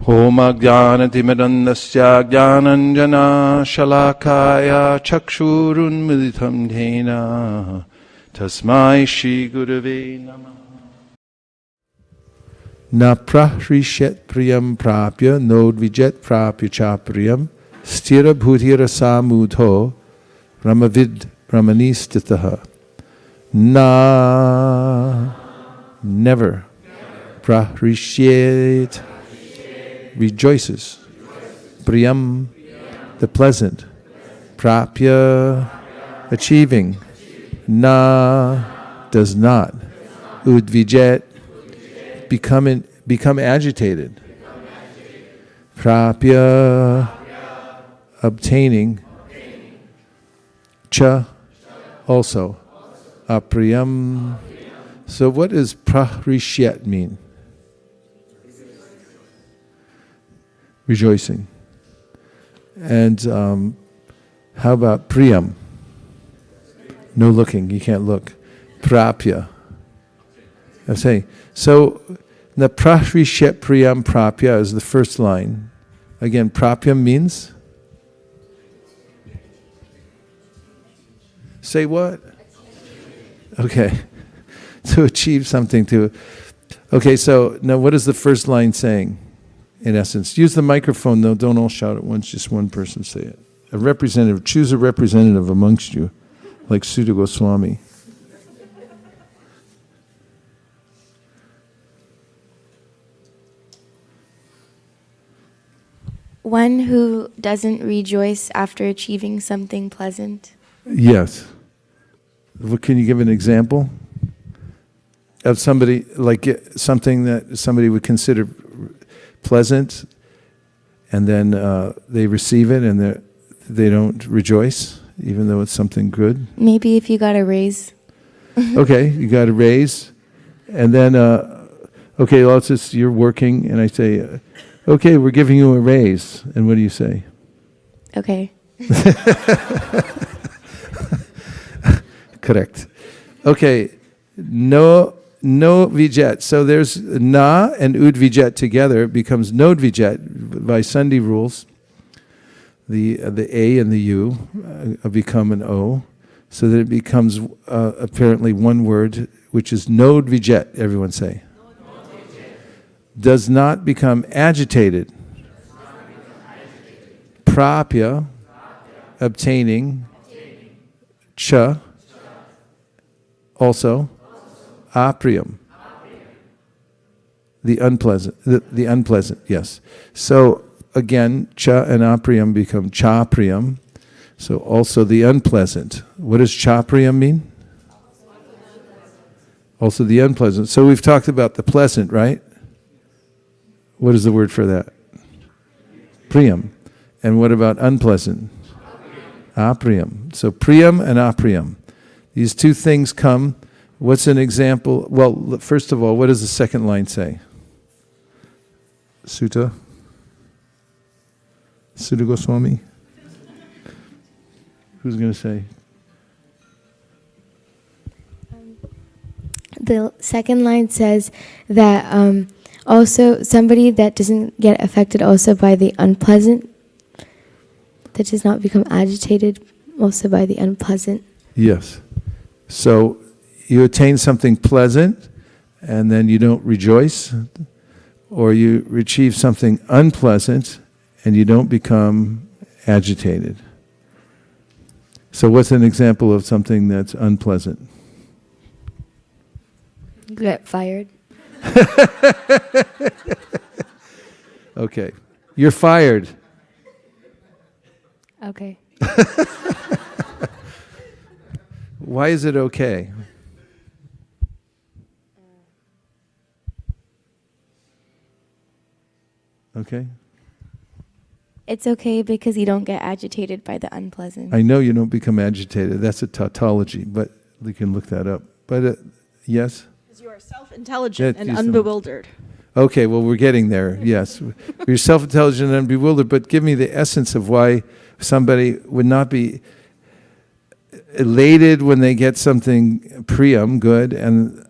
Om Ajnanatimidandasya Jnananjana Shalakaya Chakshurun Militam Dhena Tasmai Shri Gurave Namah. Na prahrishet priyam prapya nodvijet prapya cha priyam stira bhutira samudho brahmavid brahmanistitaha. Na, never, prahrishet, rejoices, priyam, the pleasant, prapya, achieving, na, does not, udvijet, become agitated, prapya, obtaining, cha, also, apriyam. So what does prahrishyat mean? Rejoicing. And how about priyam? No looking, you can't look. Prapya. I'm saying, so the prahrishyat priyam prapya is the first line. Again, prapya means? Say what? Okay. To achieve something, okay, so now what is the first line saying, in essence? Use the microphone though, don't all shout at once, just one person say it. A representative, choose a representative amongst you, like Sutta Goswami. One who doesn't rejoice after achieving something pleasant. Yes. Can you give an example of somebody, like something that somebody would consider pleasant, and then they receive it and they don't rejoice, even though it's something good? Maybe if you got a raise. Okay, you got a raise, and then, okay, Lotus, you're working, and I say, okay, we're giving you a raise, and what do you say? Okay. Correct. Okay, no vijet. So there's na and ud vijet together. It becomes nod vijet by Sandhi rules. The a and the u become an o, so that it becomes apparently one word, which is nod vijet. Everyone say. Does not become agitated. Prapya, obtaining. Cha, also. Apriyam, the unpleasant, the unpleasant, yes. So again, cha and apriyam become chapriyam. So also the unpleasant. What does chapriyam mean? Also the unpleasant. So we've talked about the pleasant, right? What is the word for that? Priam. And what about unpleasant? Apriyam. So priyam and apriyam. These two things come. What's an example? Well, first of all, what does the second line say? Sutta Goswami? Who's going to say? The second line says that also somebody that doesn't get affected also by the unpleasant, that does not become agitated also by the unpleasant. Yes. So you attain something pleasant, and then you don't rejoice, or you achieve something unpleasant, and you don't become agitated. So what's an example of something that's unpleasant? Get fired. Okay. You're fired. Okay. Why is it okay? Okay. It's okay because you don't get agitated by the unpleasant. I know you don't become agitated. That's a tautology, but we can look that up. But yes? Because you are self-intelligent and unbewildered. Okay, well, we're getting there, yes. You're self-intelligent and bewildered, but give me the essence of why somebody would not be elated when they get something priyam, good, and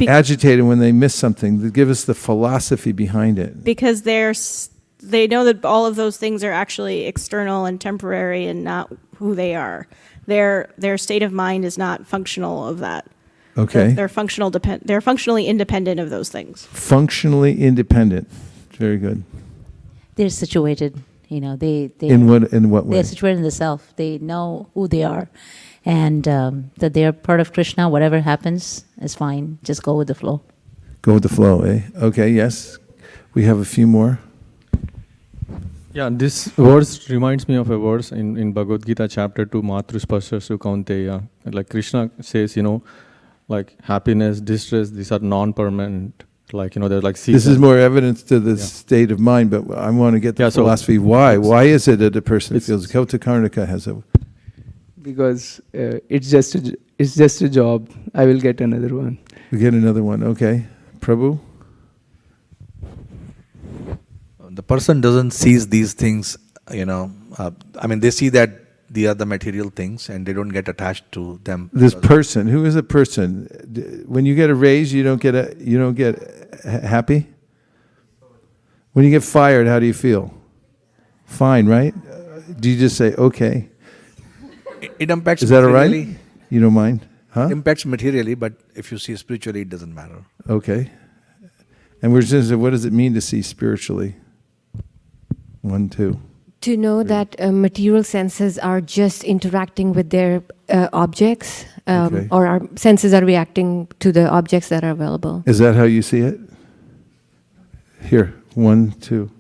agitated when they miss something? Give us the philosophy behind it. Because they know that all of those things are actually external and temporary and not who they are. Their state of mind is not functional of that. Okay. They're functionally independent of those things. Functionally independent. Very good. They're situated, they In what way? they're situated in the self. They know who they are, and that they are part of Krishna. Whatever happens is fine. Just go with the flow. Go with the flow, eh? Okay, yes. We have a few more. Yeah, this verse reminds me of a verse in Bhagavad-gita chapter 2, Matruspashasu Kaunteya. Like Krishna says, like happiness, distress, these are non-permanent. Like, they're like seasons. This is more evidence to the state of mind, but I want to get the philosophy. Why? Why is it that a person feels... Kauta Karnaka has a... Because it's just a job. I will get another one. We get another one. Okay. Prabhu? The person doesn't seize these things, they see that they are the material things and they don't get attached to them. This person, who is a person? When you get a raise, you don't get happy? When you get fired, how do you feel? Fine, right? Do you just say, okay? It impacts Is that all materially. right? You don't mind? Huh? It impacts materially, but if you see spiritually, it doesn't matter. Okay. And we're just, what does it mean to see spiritually? 1, 2. To know that material senses are just interacting with their objects, Okay. or our senses are reacting to the objects that are available. Is that how you see it? Here, 1, 2.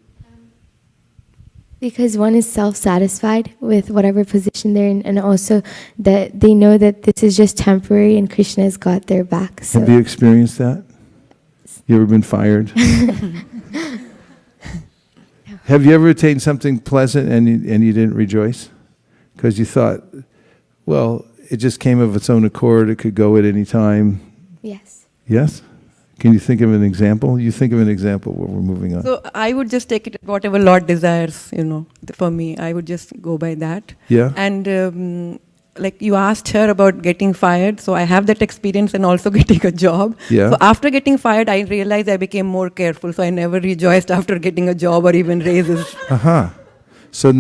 Because one is self-satisfied with whatever position they're in, and also that they know that this is just temporary and Krishna has got their back. So. Have you experienced that? You ever been fired? Have you ever attained something pleasant and you didn't rejoice? Because you thought, well, it just came of its own accord, it could go at any time. Yes. Yes? Can you think of an example? You think of an example where we're moving on. So I would just take it whatever Lord desires, for me. I would just go by that. Yeah? And like you asked her about getting fired, so I have that experience and also getting a job. Yeah. So after getting fired, I realized I became more careful, so I never rejoiced after getting a job or even raises. Uh-huh. So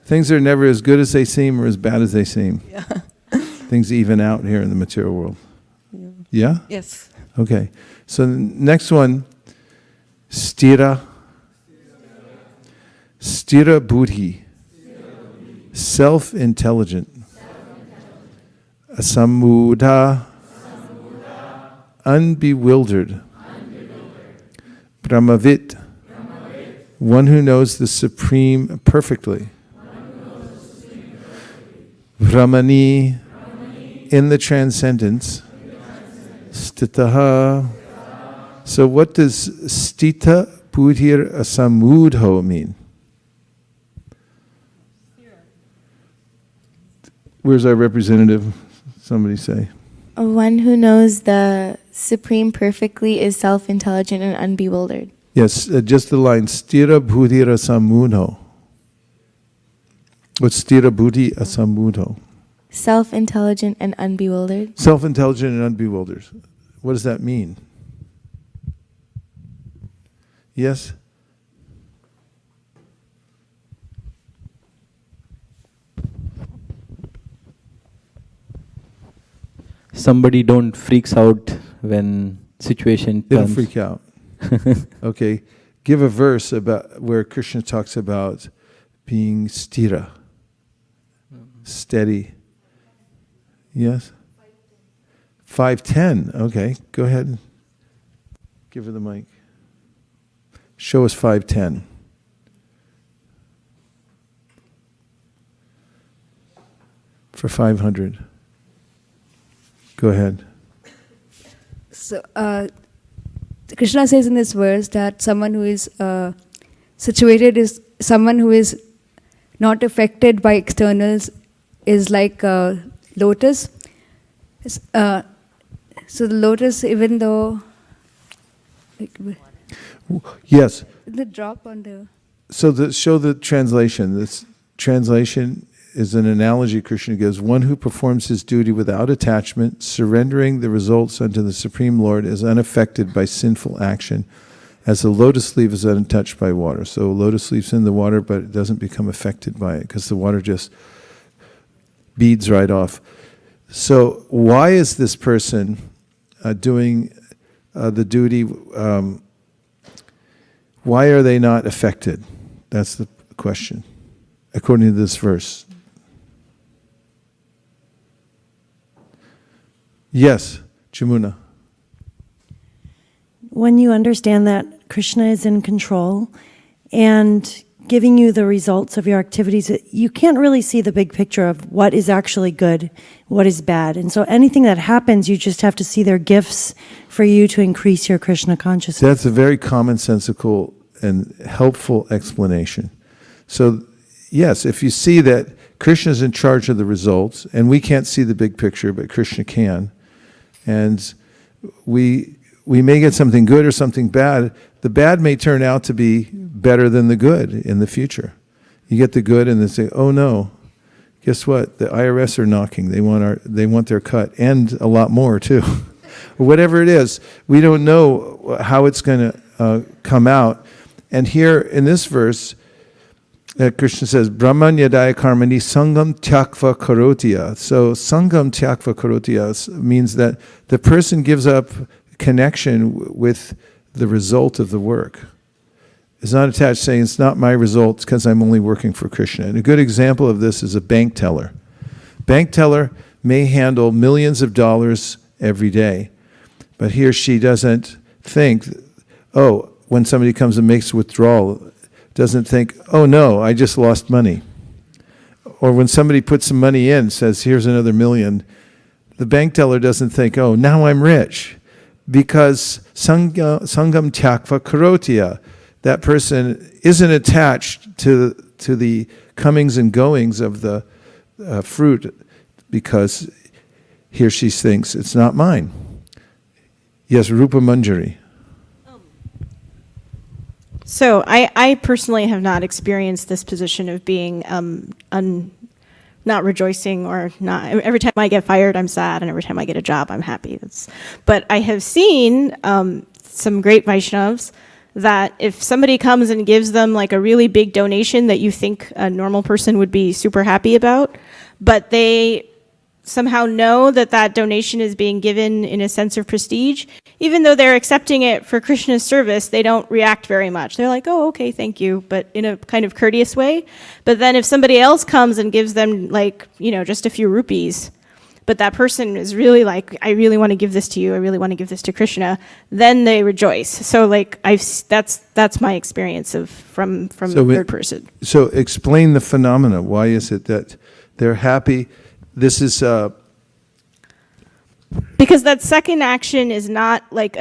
things are never as good as they seem or as bad as they seem. Yeah. Things even out here in the material world. Yeah? Yes. Okay. So the next one, stira. Stira buddhi. Self-intelligent. Asamudha. Unbewildered. Brahmavit. One who knows the Supreme perfectly. Brahmani. In the transcendence. Stitaha. So what does stita buddhir asamudho mean? Where's our representative? Somebody say. One who knows the Supreme perfectly is self-intelligent and unbewildered. Yes, just the line, stira buddhir asamudho. What's stira buddhi asamudho? Self-intelligent and unbewildered. Self-intelligent and unbewildered. What does that mean? Yes? Somebody don't freaks out when situation They don't turns. freak out. Okay. Give a verse about where Krishna talks about being stira. Steady. Yes? 5:10. Okay, go ahead. Give her the mic. Show us 5:10. For 500. Go ahead. So, Krishna says in this verse that someone who is situated is someone who is not affected by externals is like a lotus. So the lotus, even though... Yes. The drop on the... So show the translation. This translation is an analogy Krishna gives. One who performs his duty without attachment, surrendering the results unto the Supreme Lord, is unaffected by sinful action, as the lotus leaf is untouched by water. So lotus leaf's in the water, but it doesn't become affected by it, because the water just beads right off. So why is this person doing the duty? Why are they not affected? That's the question, according to this verse. Yes, Jamuna. When you understand that Krishna is in control and giving you the results of your activities, you can't really see the big picture of what is actually good, what is bad. And so anything that happens, you just have to see their gifts for you to increase your Krishna consciousness. That's a very commonsensical and helpful explanation. So, yes, if you see that Krishna is in charge of the results, and we can't see the big picture, but Krishna can, and we may get something good or something bad. The bad may turn out to be better than the good in the future. You get the good and they say, oh no, guess what? The IRS are knocking. They want their cut, and a lot more too. Or whatever it is, we don't know how it's going to come out. And here in this verse, Krishna says, Brahman yadaya karmani sangam tyakva karotiya. So sangam tyakva karotiya means that the person gives up connection with the result of the work. It's not attached, saying it's not my results because I'm only working for Krishna. And a good example of this is a bank teller. Bank teller may handle millions of dollars every day, but he or she doesn't think, oh, when somebody comes and makes a withdrawal, doesn't think, oh no, I just lost money. Or when somebody puts some money in, says, here's another million, the bank teller doesn't think, oh, now I'm rich. Because sangam tyakva karotiya, that person isn't attached to the comings and goings of the fruit, because he or she thinks it's not mine. Yes, Rupa Manjari. So I personally have not experienced this position of being not rejoicing or not. Every time I get fired, I'm sad, and every time I get a job, I'm happy. But I have seen some great Vaishnavas that if somebody comes and gives them like a really big donation that you think a normal person would be super happy about, but they somehow know that that donation is being given in a sense of prestige, even though they're accepting it for Krishna's service, they don't react very much. They're like, oh, okay, thank you, but in a kind of courteous way. But then if somebody else comes and gives them like, just a few rupees, but that person is really like, I really want to give this to you, I really want to give this to Krishna, then they rejoice. So like that's my experience from third person. So explain the phenomena. Why is it that they're happy? This is because that second action is not like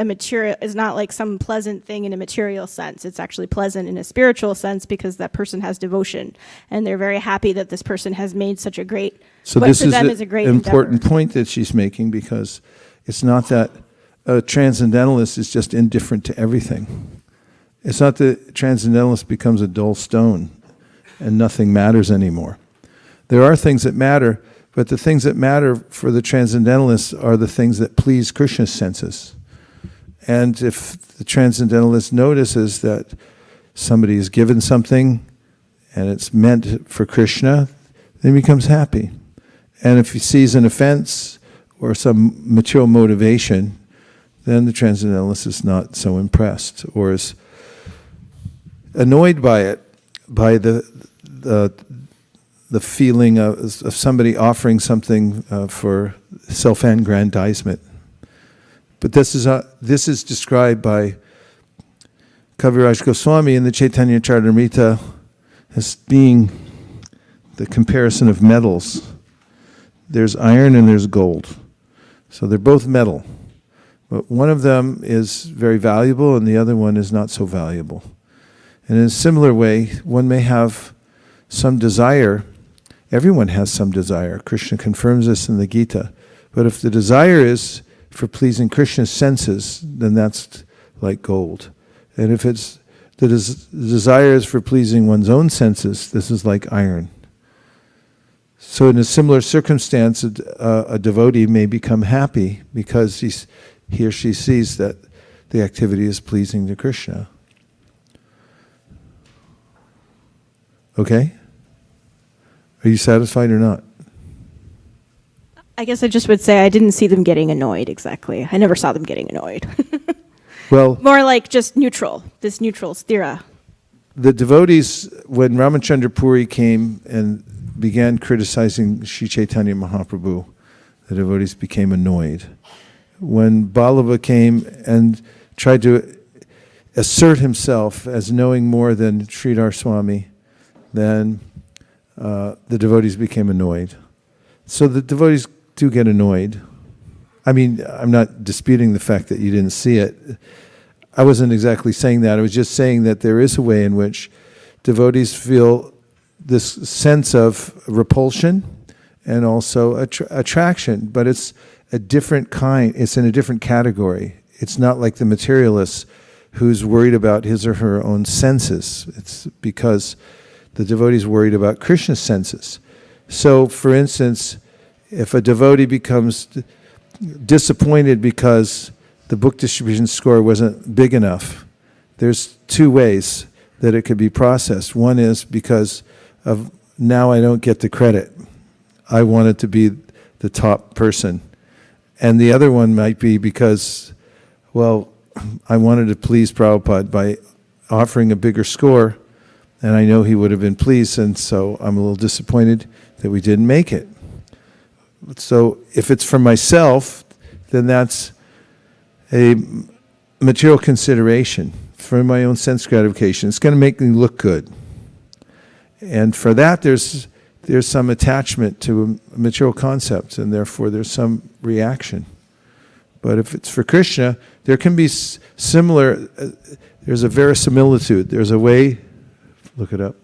some pleasant thing in a material sense. It's actually pleasant in a spiritual sense, because that person has devotion and they're very happy that this person has made such a great. So what this for is them the is a great important endeavor. point that she's making, because it's not that a transcendentalist is just indifferent to everything. It's not that transcendentalist becomes a dull stone and nothing matters anymore. There are things that matter. But the things that matter for the transcendentalists are the things that please Krishna's senses. And if the transcendentalist notices that somebody is given something and it's meant for Krishna, then he becomes happy. And if he sees an offense or some material motivation, then the transcendentalist is not so impressed or is annoyed by it, by the feeling of somebody offering something for self-aggrandizement. But this is described by Kaviraj Goswami in the Chaitanya Charitamrita as being the comparison of metals. There's iron and there's gold. So they're both metal. But one of them is very valuable and the other one is not so valuable. And in a similar way, one may have some desire. Everyone has some desire. Krishna confirms this in the Gita. But if the desire is for pleasing Krishna's senses, then that's like gold. And if it's the desire is for pleasing one's own senses, this is like iron. So in a similar circumstance, a devotee may become happy because he or she sees that the activity is pleasing to Krishna. Okay? Are you satisfied or not? I guess I just would say I didn't see them getting annoyed exactly. I never saw them getting annoyed. Well, More like just neutral. This neutral, sthira. the devotees, when Ramachandra Puri came and began criticizing Sri Chaitanya Mahaprabhu, the devotees became annoyed. When Ballabha came and tried to assert himself as knowing more than Sridhar Swami, then the devotees became annoyed. So the devotees do get annoyed. I mean, I'm not disputing the fact that you didn't see it. I wasn't exactly saying that. I was just saying that there is a way in which devotees feel this sense of repulsion and also attraction, but it's a different kind. It's in a different category. It's not like the materialist who's worried about his or her own senses. It's because the devotee is worried about Krishna's senses. So, for instance, if a devotee becomes disappointed because the book distribution score wasn't big enough, there's two ways that it could be processed. One is because of now I don't get the credit. I wanted to be the top person. And the other one might be because, well, I wanted to please Prabhupada by offering a bigger score, and I know he would have been pleased, and so I'm a little disappointed that we didn't make it. So if it's for myself, then that's a material consideration for my own sense gratification. It's going to make me look good. And for that, there's some attachment to a material concept, and therefore there's some reaction. But if it's for Krishna, there can be similar, there's a verisimilitude. There's a way, look it up.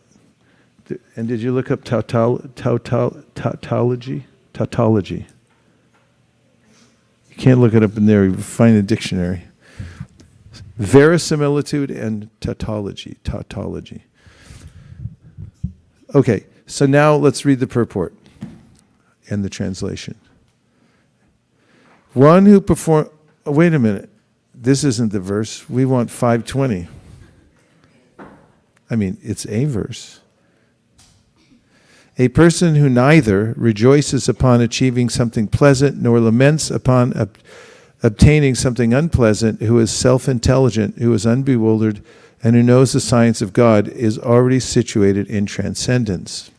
And did you look up tautology? Tautology. You can't look it up in there. You find a dictionary. Verisimilitude and tautology. Tautology. Okay, so now let's read the purport and the translation. One who perform. Oh, wait a minute. This isn't the verse. We want 520. I mean, it's a verse. A person who neither rejoices upon achieving something pleasant nor laments upon obtaining something unpleasant, who is self-intelligent, who is unbewildered, and who knows the science of God, is already situated in transcendence.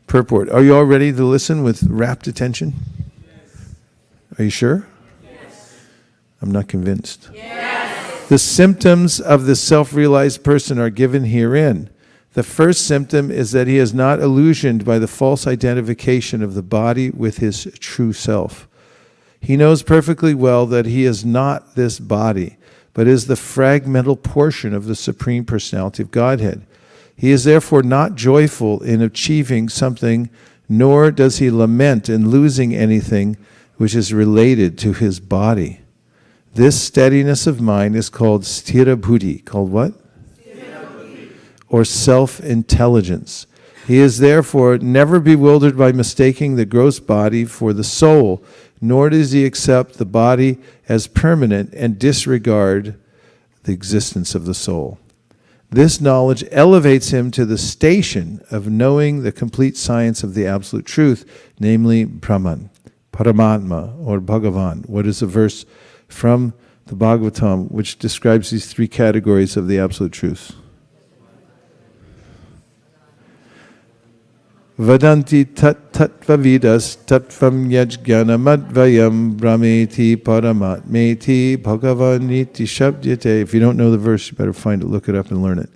Purport. Are you all ready to listen with rapt attention? Yes. Are you sure? Yes. I'm not convinced. Yes. The symptoms of the self-realized person are given herein. The first symptom is that he is not illusioned by the false identification of the body with his true self. He knows perfectly well that he is not this body, but is the fragmental portion of the Supreme Personality of Godhead. He is therefore not joyful in achieving something, nor does he lament in losing anything which is related to his body. This steadiness of mind is called sthira buddhi. Called what? Or self-intelligence. He is therefore never bewildered by mistaking the gross body for the soul, nor does he accept the body as permanent and disregard the existence of the soul. This knowledge elevates him to the station of knowing the complete science of the absolute truth, namely Brahman, Paramatma, or Bhagavan. What is a verse from the Bhagavatam which describes these three categories of the absolute truth? Vadanti tattvavidas tattvam yajganamadvayam brahmeti paramatmeti bhagavaniti shabdyate. If you don't know the verse, you better find it, look it up, and learn it.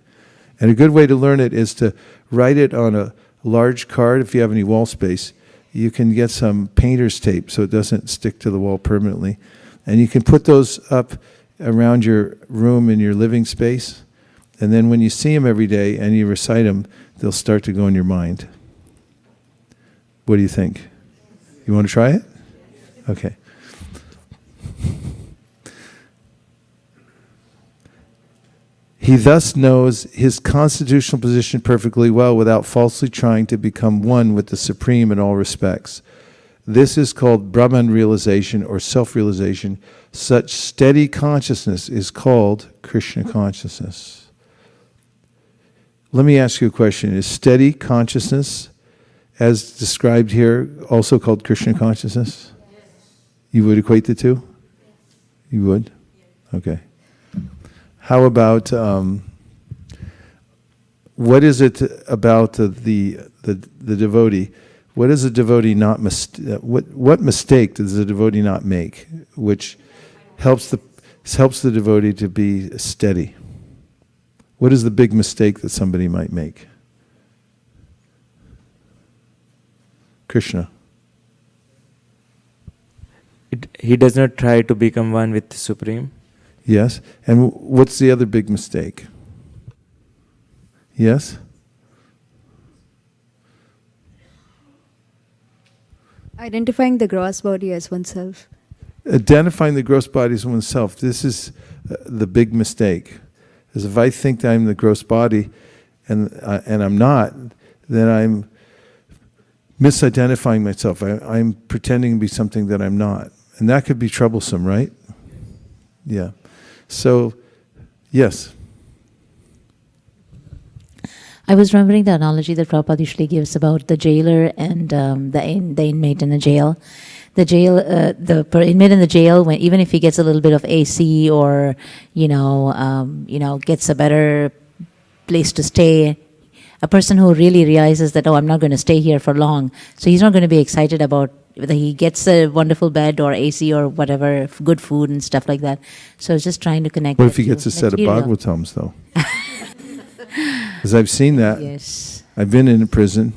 And a good way to learn it is to write it on a large card. If you have any wall space, you can get some painter's tape so it doesn't stick to the wall permanently. And you can put those up around your room in your living space. And then when you see them every day and you recite them, they'll start to go in your mind. What do you think? You want to try it? Okay. He thus knows his constitutional position perfectly well without falsely trying to become one with the Supreme in all respects. This is called Brahman realization or self-realization. Such steady consciousness is called Krishna consciousness. Let me ask you a question. Is steady consciousness, as described here, also called Krishna consciousness? You would equate the two? You would? Okay. How about, what is it about the devotee? What does a devotee not what mistake does the devotee not make, which helps the devotee to be steady? What is the big mistake that somebody might make? Krishna. He does not try to become one with the Supreme. Yes. And what's the other big mistake? Yes? Identifying the gross body as oneself. Identifying the gross body as oneself. This is the big mistake. Because if I think that I'm the gross body and I'm not, then I'm misidentifying myself. I'm pretending to be something that I'm not. And that could be troublesome, right? Yeah. So, yes. I was remembering the analogy that Prabhupada usually gives about the jailer and the inmate in the jail. The inmate in the jail, even if he gets a little bit of AC or gets a better place to stay, a person who really realizes that, I'm not going to stay here for long, so he's not going to be excited about whether he gets a wonderful bed or AC or whatever, good food and stuff like that. So it's just trying to connect. What if he gets a set of Bhagavatams, though? Because I've seen that. Yes. I've been in a prison,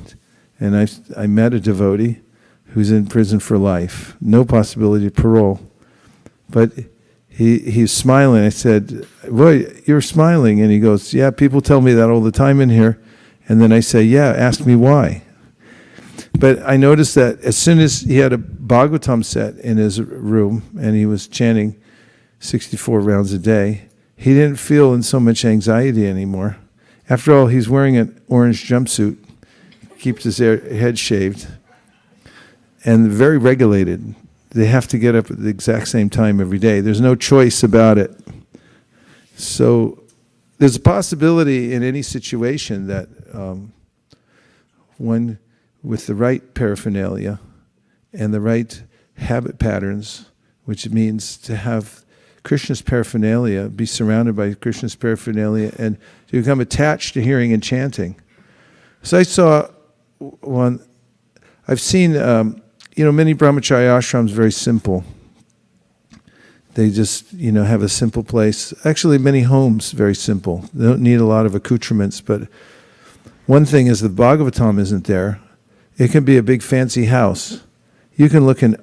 and I met a devotee who's in prison for life, no possibility of parole. But he's smiling. I said, "Boy, you're smiling." And he goes, "Yeah, people tell me that all the time in here." And then I say, "Yeah, ask me why." But I noticed that as soon as he had a Bhagavatam set in his room and he was chanting 64 rounds a day, he didn't feel in so much anxiety anymore. After all, he's wearing an orange jumpsuit, keeps his head shaved, and very regulated. They have to get up at the exact same time every day. There's no choice about it. So there's a possibility in any situation that one with the right paraphernalia and the right habit patterns, which means to have Krishna's paraphernalia, be surrounded by Krishna's paraphernalia, and to become attached to hearing and chanting. So I saw one, I've seen, many brahmacharya ashrams very simple. They just, have a simple place. Actually, many homes very simple. They don't need a lot of accoutrements, but one thing is the Bhagavatam isn't there. It can be a big fancy house. You can look in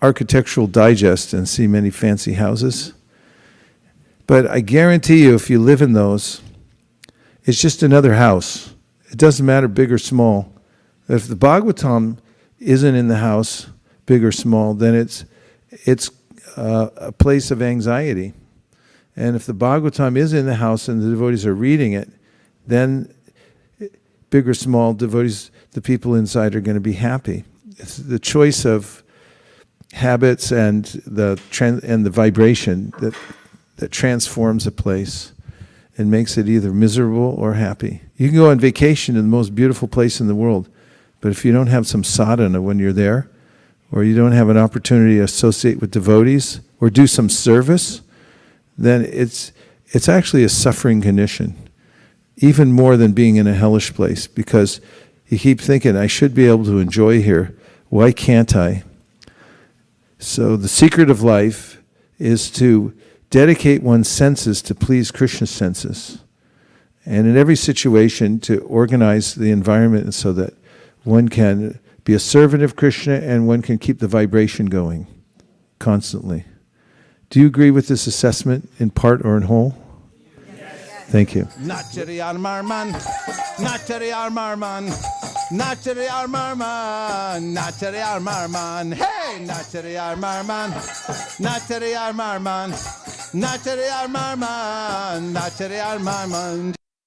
Architectural Digest and see many fancy houses. But I guarantee you, if you live in those, it's just another house. It doesn't matter big or small. If the Bhagavatam isn't in the house, big or small, then it's a place of anxiety. And if the Bhagavatam is in the house and the devotees are reading it, then big or small, devotees, the people inside are going to be happy. It's the choice of habits and the vibration that transforms a place and makes it either miserable or happy. You can go on vacation in the most beautiful place in the world, but if you don't have some sadhana when you're there, or you don't have an opportunity to associate with devotees or do some service, then it's actually a suffering condition, even more than being in a hellish place, because you keep thinking, I should be able to enjoy here. Why can't I? So the secret of life is to dedicate one's senses to please Krishna's senses. And in every situation, to organize the environment so that one can be a servant of Krishna and one can keep the vibration going constantly. Do you agree with this assessment in part or in whole? Yes. Thank you. Nachariyar Marman, Nachariyar Marman, Nachariyar Marman, Nachariyar Marman, hey, Nachariyar Marman, Nachariyar Marman. Nachare Armarman, Nachare Armarman.